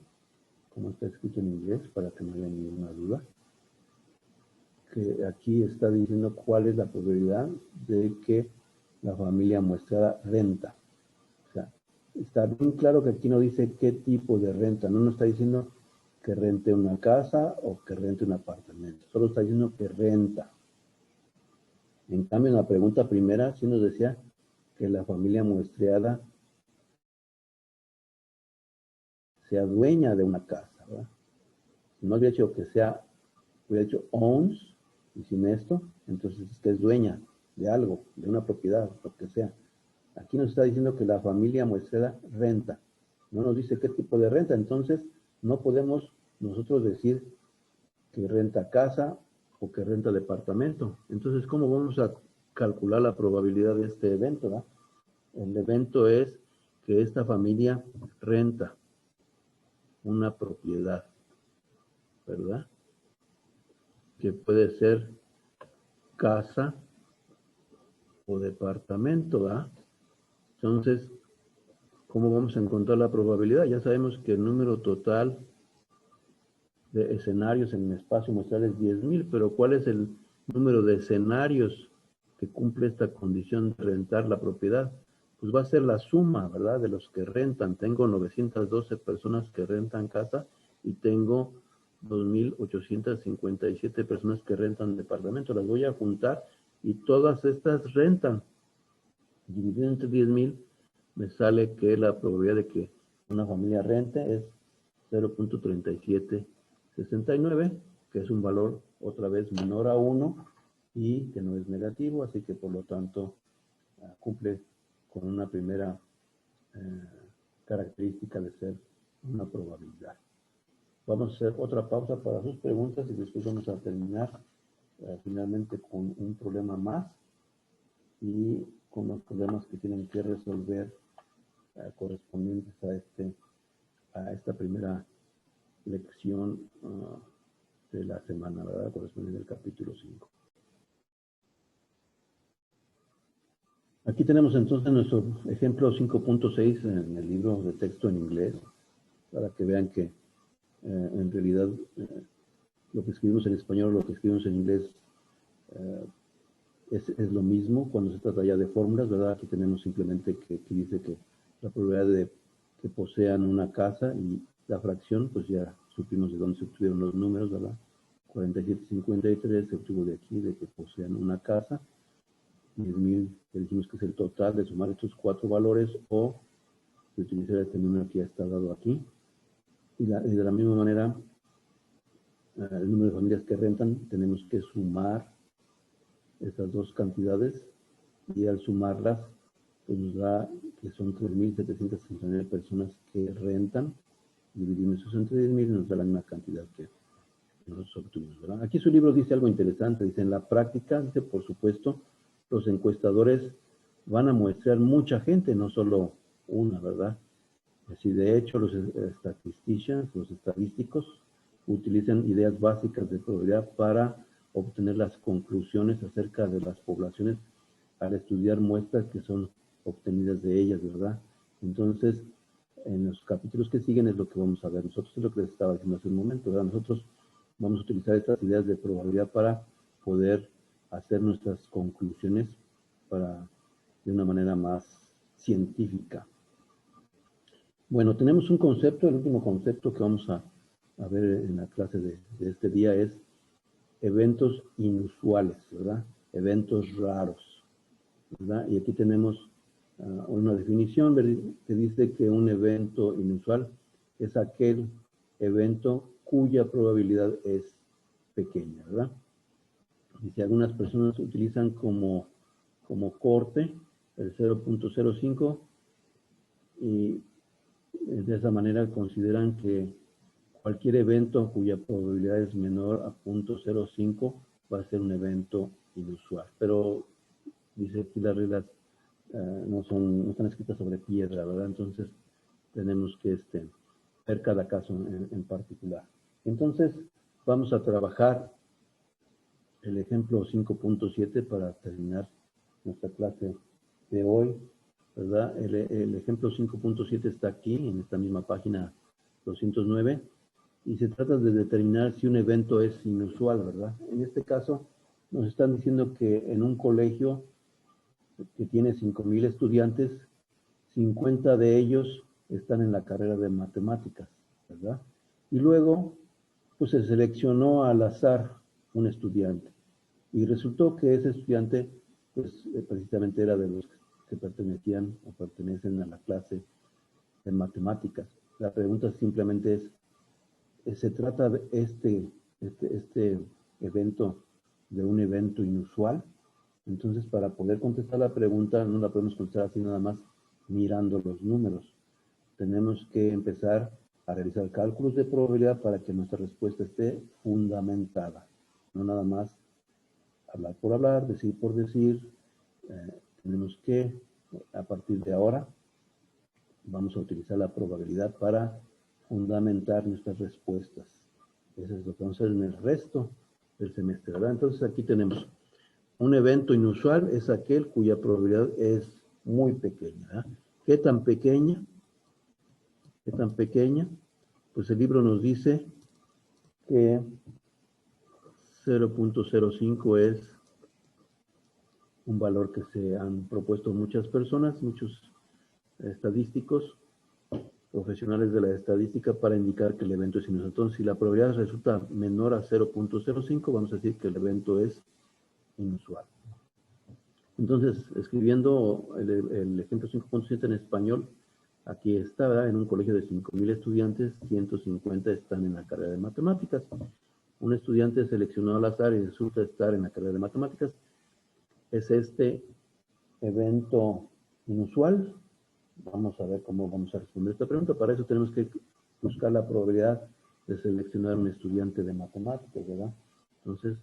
cómo está escrito en inglés para que no haya ninguna duda. Que aquí está diciendo cuál es la probabilidad de que la familia muestra renta. O sea, está bien claro que aquí no dice qué tipo de renta, no nos está diciendo que rente una casa o que rente un apartamento, solo está diciendo que renta. En cambio, en la pregunta primera sí nos decía que la familia muestreada sea dueña de una casa, ¿verdad? Si no hubiera dicho que sea, hubiera dicho owns, y sin esto, entonces es que es dueña de algo, de una propiedad, lo que sea. Aquí nos está diciendo que la familia muestreada renta. No nos dice qué tipo de renta, entonces no podemos nosotros decir que renta casa o que renta departamento. Entonces, ¿cómo vamos a calcular la probabilidad de este evento, ¿verdad? El evento es que esta familia renta una propiedad, ¿verdad? Que puede ser casa o departamento, ¿verdad? Entonces, ¿cómo vamos a encontrar la probabilidad? Ya sabemos que el número total de escenarios en el espacio muestral es 10.000, pero ¿cuál es el número de escenarios que cumple esta condición de rentar la propiedad? pues va a ser la suma, ¿verdad? De los que rentan. Tengo 912 personas que rentan casa y tengo 2.857 personas que rentan departamento. Las voy a juntar y todas estas rentan. Dividido entre 10,000, me sale que la probabilidad de que una familia rente es 0.3769, que es un valor otra vez menor a 1 y que no es negativo, así que por lo tanto cumple con una primera característica de ser una probabilidad. Vamos a hacer otra pausa para sus preguntas y después vamos a terminar finalmente con un problema más y con los problemas que tienen que resolver correspondientes a esta primera lección de la semana, ¿verdad? Correspondiente al capítulo 5. Aquí tenemos entonces nuestro ejemplo 5.6 en el libro de texto en inglés, para que vean que en realidad lo que escribimos en español, lo que escribimos en inglés es lo mismo cuando se trata ya de fórmulas, ¿verdad? Aquí tenemos simplemente que dice que la probabilidad de que posean una casa y la fracción, pues ya supimos de dónde se obtuvieron los números, ¿verdad? 47,53 se obtuvo de aquí, de que posean una casa. 10,000, que dijimos que es el total de sumar estos 4 valores o de utilizar este número que ya está dado aquí. Y de la misma manera, el número de familias que rentan, tenemos que sumar estas dos cantidades y al sumarlas, pues nos da que son 3.769 personas que rentan. Dividimos eso entre 10,000 y nos da la misma cantidad que nosotros obtuvimos, ¿verdad? Aquí su libro dice algo interesante, dice, en la práctica, dice, por supuesto, los encuestadores van a muestrear mucha gente, no solo una, ¿verdad? Así, de hecho, los statisticians, los estadísticos, utilizan ideas básicas de probabilidad para obtener las conclusiones acerca de las poblaciones al estudiar muestras que son obtenidas de ellas, ¿verdad? Entonces, en los capítulos que siguen es lo que vamos a ver. Nosotros es lo que les estaba diciendo hace un momento, ¿verdad? Nosotros vamos a utilizar estas ideas de probabilidad para poder hacer nuestras conclusiones de una manera más científica. Bueno, tenemos un concepto, el último concepto que vamos a ver en la clase de este día es eventos inusuales, ¿verdad? Eventos raros, ¿verdad? Y aquí tenemos una definición que dice que un evento inusual es aquel evento cuya probabilidad es pequeña, ¿verdad? Dice, algunas personas utilizan como corte el 0.05 y de esa manera consideran que cualquier evento cuya probabilidad es menor a 0.05 va a ser un evento inusual. Pero dice aquí las reglas no están escritas sobre piedra, ¿verdad? Entonces tenemos que ver cada caso en particular. Entonces vamos a trabajar el ejemplo 5.7 para terminar nuestra clase de hoy, ¿verdad? El ejemplo 5.7 está aquí, en esta misma página 209, y se trata de determinar si un evento es inusual, ¿verdad? En este caso, nos están diciendo que en un colegio que tiene 5,000 estudiantes, 50 de ellos están en la carrera de matemáticas, ¿verdad? Y luego, pues se seleccionó al azar un estudiante. Y resultó que ese estudiante, pues precisamente era de los que pertenecían o pertenecen a la clase de matemáticas. La pregunta simplemente es, ¿se trata de este evento de un evento inusual? Entonces, para poder contestar la pregunta, no la podemos contestar así nada más mirando los números. Tenemos que empezar a realizar cálculos de probabilidad para que nuestra respuesta esté fundamentada. No nada más hablar por hablar, decir por decir. Tenemos que, a partir de ahora, vamos a utilizar la probabilidad para fundamentar nuestras respuestas. Eso es lo que vamos a hacer en el resto del semestre, ¿verdad? Entonces aquí tenemos un evento inusual, es aquel cuya probabilidad es muy pequeña, ¿verdad? ¿Qué tan pequeña? ¿Qué tan pequeña? Pues el libro nos dice que 0.05 es un valor que se han propuesto muchas personas, muchos estadísticos, profesionales de la estadística, para indicar que el evento es inusual. Entonces, si la probabilidad resulta menor a 0.05, vamos a decir que el evento es inusual. Entonces, escribiendo el ejemplo 5.7 en español, aquí está, ¿verdad? En un colegio de 5,000 estudiantes, 150 están en la carrera de matemáticas. Un estudiante seleccionado al azar y resulta estar en la carrera de matemáticas. ¿Es este evento inusual? Vamos a ver cómo vamos a responder esta pregunta. Para eso tenemos que buscar la probabilidad de seleccionar un estudiante de matemáticas, ¿verdad? Entonces,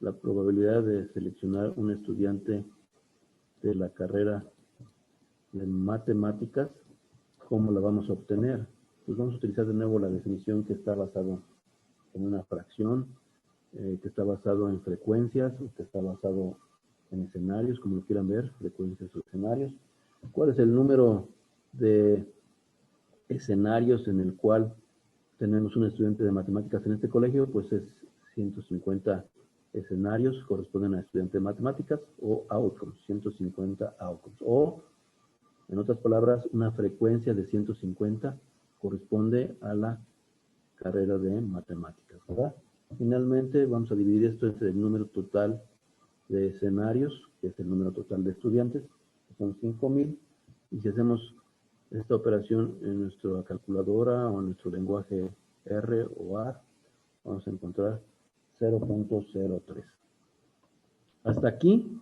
la probabilidad de seleccionar un estudiante de la carrera de matemáticas, ¿cómo la vamos a obtener? Pues vamos a utilizar de nuevo la definición que está basado en una fracción, que está basado en frecuencias, o que está basado en escenarios, como lo quieran ver, frecuencias o escenarios. ¿Cuál es el número de escenarios en el cual tenemos un estudiante de matemáticas en este colegio? Pues es 150 escenarios, corresponden a estudiante de matemáticas, o outcomes, 150 outcomes. O, en otras palabras, una frecuencia de 150 corresponde a la carrera de matemáticas, ¿verdad? Finalmente, vamos a dividir esto entre el número total de escenarios, que es el número total de estudiantes, que son 5,000, y si hacemos esta operación en nuestra calculadora o en nuestro lenguaje R o A, vamos a encontrar 0.03. Hasta aquí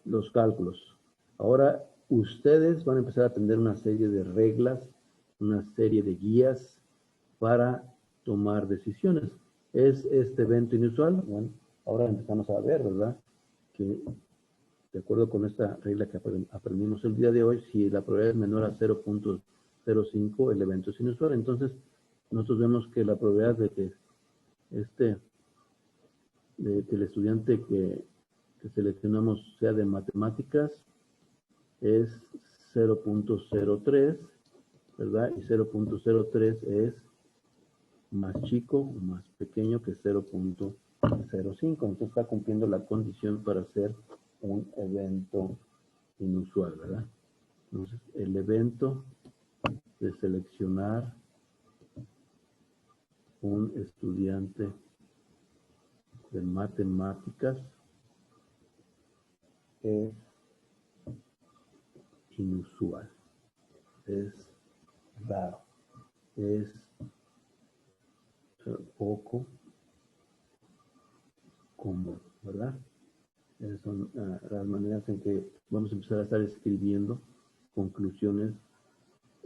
los cálculos. Ahora ustedes van a empezar a aprender una serie de reglas, una serie de guías para tomar decisiones. ¿Es este evento inusual? Bueno, ahora empezamos a ver, ¿verdad? Que de acuerdo con esta regla que aprendimos el día de hoy, si la probabilidad es menor a 0.05, el evento es inusual. Entonces, nosotros vemos que la probabilidad de que el estudiante que seleccionamos sea de matemáticas es 0.03, ¿verdad? Y 0.03 es más chico o más pequeño que 0.05. Entonces está cumpliendo la condición para ser un evento inusual, ¿verdad? Entonces, el evento de seleccionar un estudiante de matemáticas es inusual, es raro, es poco común, ¿verdad? Esas son las maneras en que vamos a empezar a estar escribiendo conclusiones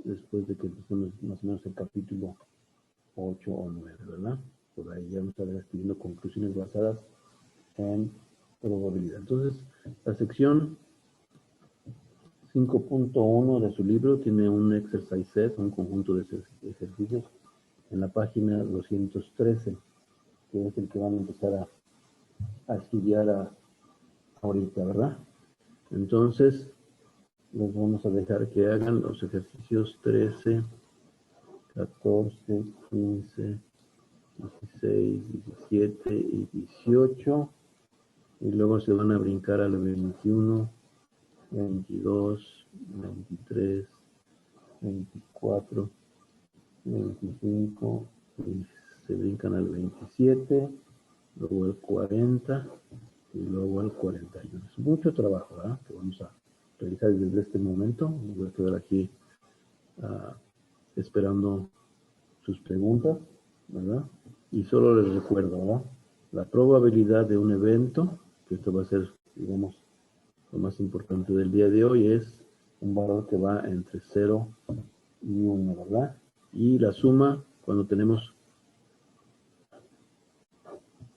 después de que empecemos más o menos el capítulo 8 o 9, ¿verdad? Por ahí ya vamos a estar escribiendo conclusiones basadas en probabilidad. Entonces, la sección 5.1 de su libro tiene un exercise set, un conjunto de ejercicios en la página 213, que es el que van a empezar a estudiar ahorita, ¿verdad? Entonces, les vamos a dejar que hagan los ejercicios 13, 14, 15, 16, 17 y 18. Y luego se van a brincar al 21, 22, 23, 24, 25, y se brincan al 27, luego al 40 y luego al 41. Es mucho trabajo, ¿verdad? Que vamos a realizar desde este momento. Me voy a quedar aquí esperando sus preguntas, ¿verdad? Y solo les recuerdo, ¿verdad? La probabilidad de un evento, que esto va a ser, digamos, lo más importante del día de hoy, es un valor que va entre 0 y 1, ¿verdad? Y la suma, cuando tenemos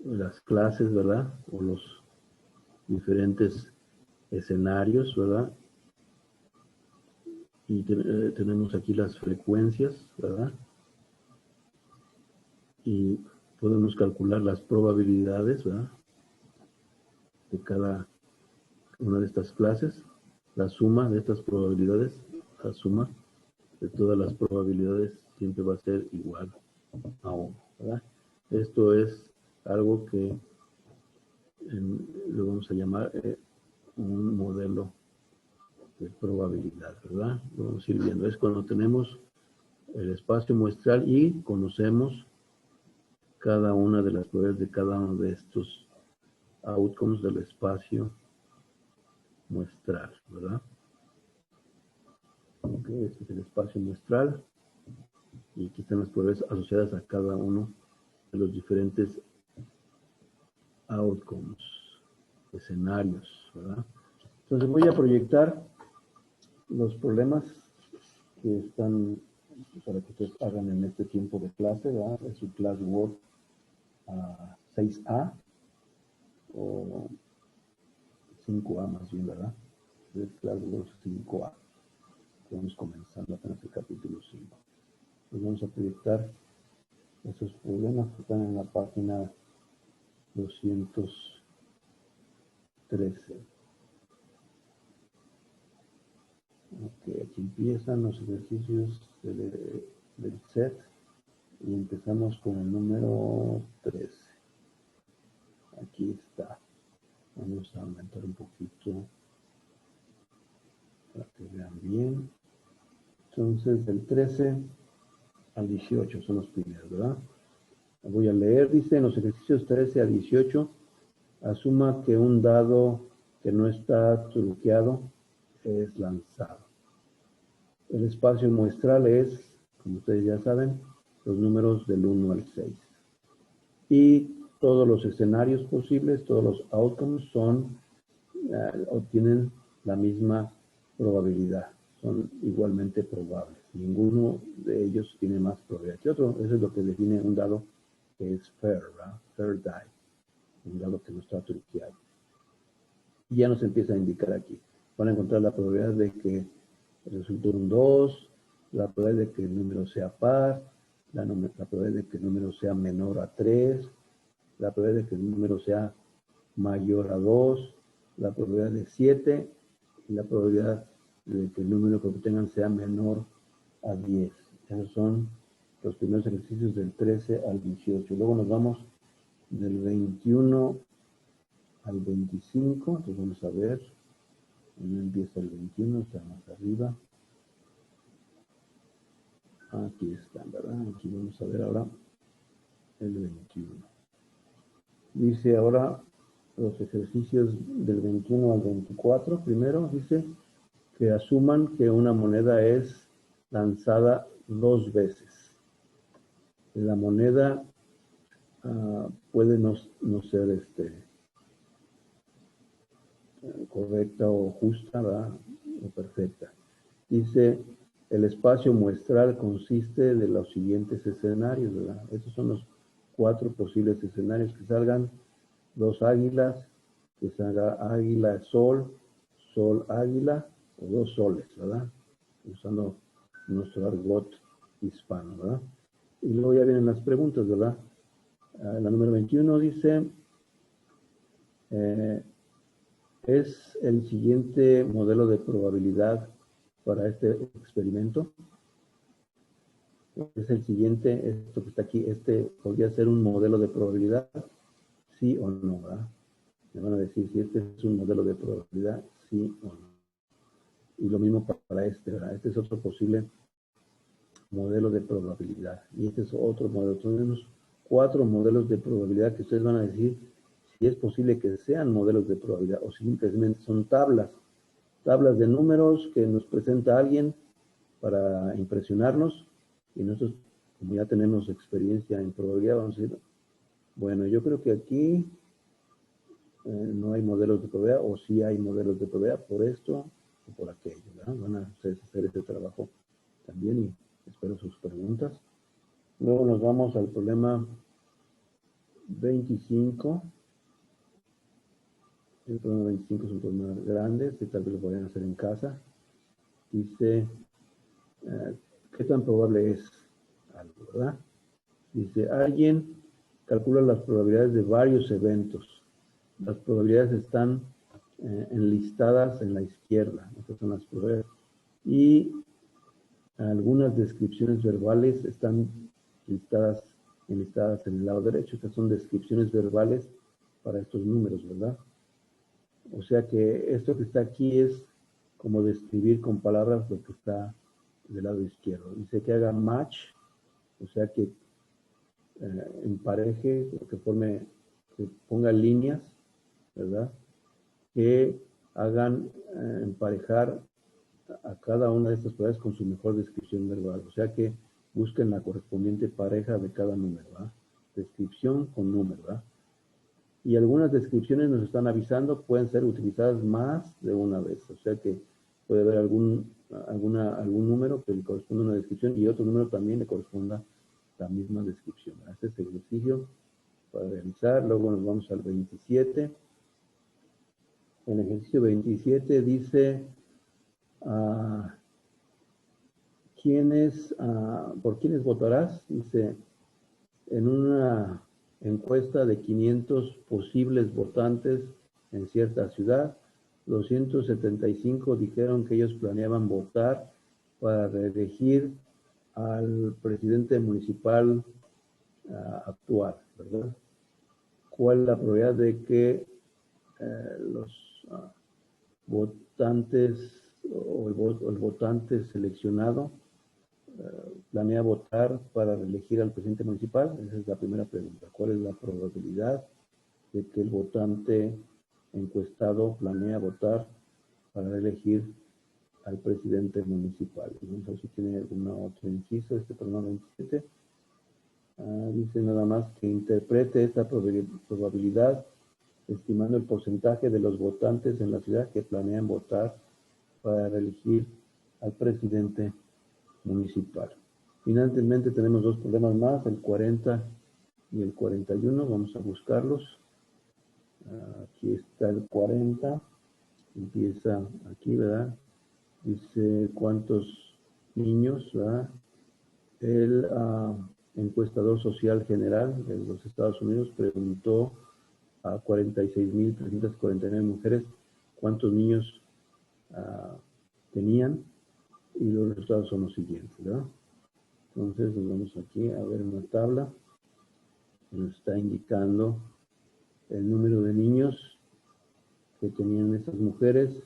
las clases, ¿verdad? O los diferentes escenarios, ¿verdad? Y tenemos aquí las frecuencias, ¿verdad? Y podemos calcular las probabilidades, ¿verdad? De cada una de estas clases. La suma de estas probabilidades, la suma de todas las probabilidades siempre va a ser igual a 1, ¿verdad? Esto es algo que lo vamos a llamar un modelo de probabilidad, ¿verdad? Lo vamos a ir viendo. Es cuando tenemos el espacio muestral y conocemos cada una de las probabilidades de cada uno de estos outcomes del espacio muestral, ¿verdad? Ok, este es el espacio muestral y aquí están las probabilidades asociadas a cada uno de los diferentes outcomes, escenarios, ¿verdad? Entonces voy a proyectar los problemas que están para que ustedes hagan en este tiempo de clase, ¿verdad? Es su class Word 6A o 5A más bien, ¿verdad? Es class Word 5A. Estamos comenzando apenas el capítulo 5. Pues vamos a proyectar esos problemas que están en la página 213. Ok, aquí empiezan los ejercicios del set y empezamos con el número 13. Aquí está. Vamos a aumentar un poquito para que vean bien. Entonces, del 13 al 18 son los primeros, ¿verdad? Voy a leer, dice, en los ejercicios 13 a 18, asuma que un dado que no está truqueado es lanzado. El espacio muestral es, como ustedes ya saben, los números del 1 al 6. Y todos los escenarios posibles, todos los outcomes obtienen la misma probabilidad, son igualmente probables. Ninguno de ellos tiene más probabilidad que otro. Eso es lo que define un dado que es fair, ¿verdad? Fair die, un dado que no está truqueado. Y ya nos empieza a indicar aquí. Van a encontrar la probabilidad de que resulte un 2, la probabilidad de que el número sea par, la probabilidad de que el número sea menor a 3, la probabilidad de que el número sea mayor a 2, la probabilidad de 7 y la probabilidad de que el número que obtengan sea menor a 10. Esos son los primeros ejercicios del 13 al 18. Luego nos vamos del 21 al 25. Entonces vamos a ver. ¿Dónde empieza el 21? Está más arriba. Aquí están, ¿verdad? Aquí vamos a ver ahora el 21. Dice ahora los ejercicios del 21 al 24. Primero dice que asuman que una moneda es lanzada 2 veces. La moneda puede no ser correcta o justa, ¿verdad? O perfecta. Dice, el espacio muestral consiste de los siguientes escenarios, ¿verdad? Estos son los 4 posibles escenarios: que salgan 2 águilas, que salga águila, sol, sol, águila, o 2 soles, ¿verdad? Usando nuestro argot hispano, ¿verdad? Y luego ya vienen las preguntas, ¿verdad? La número 21 dice, ¿es el siguiente modelo de probabilidad para este experimento? ¿Es el siguiente, esto que está aquí, podría ser un modelo de probabilidad? ¿Sí o no? ¿Verdad? Me van a decir si este es un modelo de probabilidad, sí o no. Y lo mismo para este, ¿verdad? Este es otro posible modelo de probabilidad. Y este es otro modelo. Tenemos 4 modelos de probabilidad que ustedes van a decir si es posible que sean modelos de probabilidad o simplemente son tablas de números que nos presenta alguien para impresionarnos, y nosotros, como ya tenemos experiencia en probabilidad, vamos a decir, bueno, yo creo que aquí no hay modelos de probabilidad, o sí hay modelos de probabilidad por esto o por aquello, ¿verdad? Van a hacer ese trabajo también y espero sus preguntas. Luego nos vamos al problema 25. El problema 25 es un problema grande, que tal vez lo podrían hacer en casa. Dice, ¿qué tan probable es algo, verdad? Dice, alguien calcula las probabilidades de varios eventos. Las probabilidades están enlistadas en la izquierda. Estas son las probabilidades. Y algunas descripciones verbales están enlistadas en el lado derecho. Estas son descripciones verbales para estos números, ¿verdad? O sea que esto que está aquí es como describir con palabras lo que está del lado izquierdo. Dice que haga match, o sea que empareje, que ponga líneas, ¿verdad? Que hagan emparejar a cada una de estas palabras con su mejor descripción verbal. O sea que busquen la correspondiente pareja de cada número, ¿verdad? Descripción con número, ¿verdad? Y algunas descripciones nos están avisando pueden ser utilizadas más de una vez. O sea que puede haber algún número que le corresponda a una descripción y otro número también le corresponda la misma descripción. Este es el ejercicio para realizar. Luego nos vamos al 27. El ejercicio 27 dice ¿por quiénes votarás? Dice, en una encuesta de 500 posibles votantes en cierta ciudad, 275 dijeron que ellos planeaban votar para reelegir al presidente municipal actual, ¿verdad? ¿Cuál es la probabilidad de que los votantes o el votante seleccionado planea votar para reelegir al presidente municipal? Esa es la primera pregunta. ¿Cuál es la probabilidad de que el votante encuestado planea votar para reelegir al presidente municipal? Vamos a ver si tiene alguna otro inciso, perdón, 27. Dice nada más que interprete esta probabilidad estimando el porcentaje de los votantes en la ciudad que planean votar para reelegir al presidente municipal. Finalmente tenemos dos problemas más, el 40 y el 41. Vamos a buscarlos. Aquí está el 40. Empieza aquí, ¿verdad? Dice cuántos niños, ¿verdad? El encuestador social general de los Estados Unidos preguntó a 46.349 mujeres cuántos niños tenían, y los resultados son los siguientes, ¿verdad? Entonces nos vamos aquí a ver una tabla que nos está indicando el número de niños que tenían esas mujeres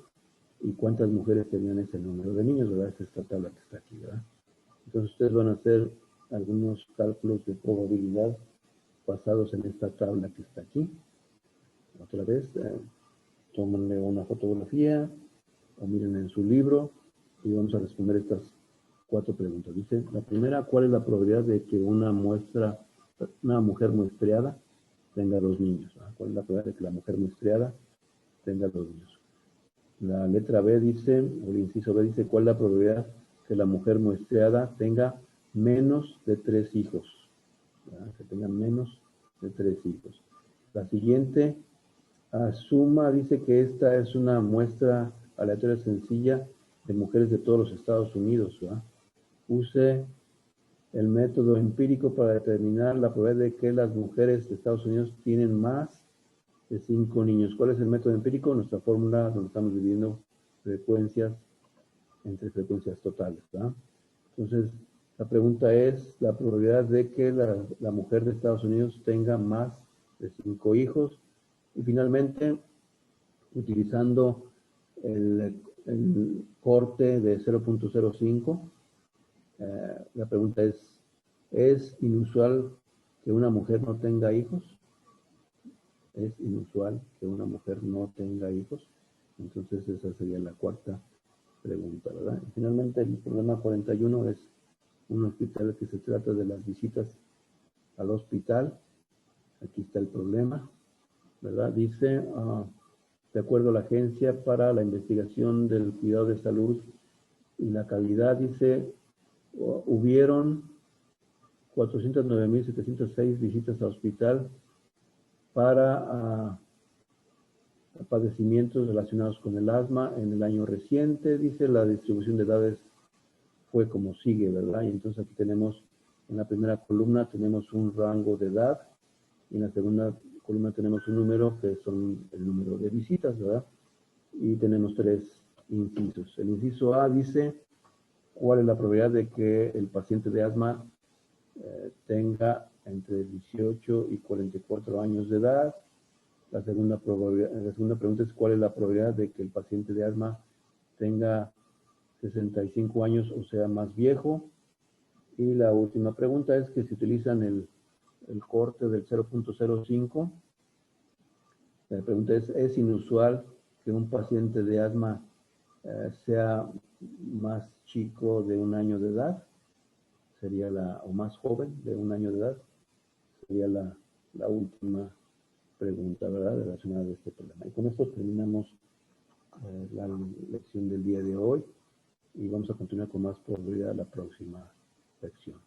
y cuántas mujeres tenían ese número de niños, ¿verdad? Es esta tabla que está aquí, ¿verdad? Entonces ustedes van a hacer algunos cálculos de probabilidad basados en esta tabla que está aquí. Otra vez, tómenle una fotografía o miren en su libro y vamos a responder estas 4 preguntas. Dice, la primera, ¿cuál es la probabilidad de que una mujer muestreada tenga 2 niños? ¿Cuál es la probabilidad de que la mujer muestreada tenga 2 niños? La letra B dice, o el inciso B dice, ¿cuál es la probabilidad que la mujer muestreada tenga menos de 3 hijos? Que tenga menos de 3 hijos. La siguiente, suma, dice que esta es una muestra aleatoria sencilla de mujeres de todos los Estados Unidos, ¿verdad? Use el método empírico para determinar la probabilidad de que las mujeres de Estados Unidos tienen más de 5 niños. ¿Cuál es el método empírico? Nuestra fórmula donde estamos dividiendo frecuencias entre frecuencias totales, ¿verdad? Entonces, la pregunta es la probabilidad de que la mujer de Estados Unidos tenga más de 5 hijos. Y finalmente, utilizando el corte de 0.05, la pregunta ¿es inusual que una mujer no tenga hijos? ¿Es inusual que una mujer no tenga hijos? Entonces esa sería la cuarta pregunta, ¿verdad? Y finalmente el problema 41 es un hospital que se trata de las visitas al hospital. Aquí está el problema, ¿verdad? Dice, de acuerdo a la Agencia para la Investigación del Cuidado de Salud y la Calidad, dice, hubieron 409.706 visitas a hospital para padecimientos relacionados con el asma en el año reciente. Dice, la distribución de edades fue como sigue, ¿verdad? Y entonces aquí tenemos, en la primera columna tenemos un rango de edad y en la segunda columna tenemos un número que son el número de visitas, ¿verdad? Y tenemos 3 incisos. El inciso A dice, ¿cuál es la probabilidad de que el paciente de asma tenga entre 18 y 44 años de edad? La segunda pregunta es cuál es la probabilidad de que el paciente de asma tenga 65 años o sea más viejo. Y la última pregunta es que si utilizan el corte del 0.05, la pregunta ¿es inusual que un paciente de asma sea más chico de 1 año de edad? Sería o más joven de 1 año de edad. Sería la última pregunta, ¿verdad? Relacionada a este problema. Y con esto terminamos la lección del día de hoy y vamos a continuar con más probabilidad la próxima lección.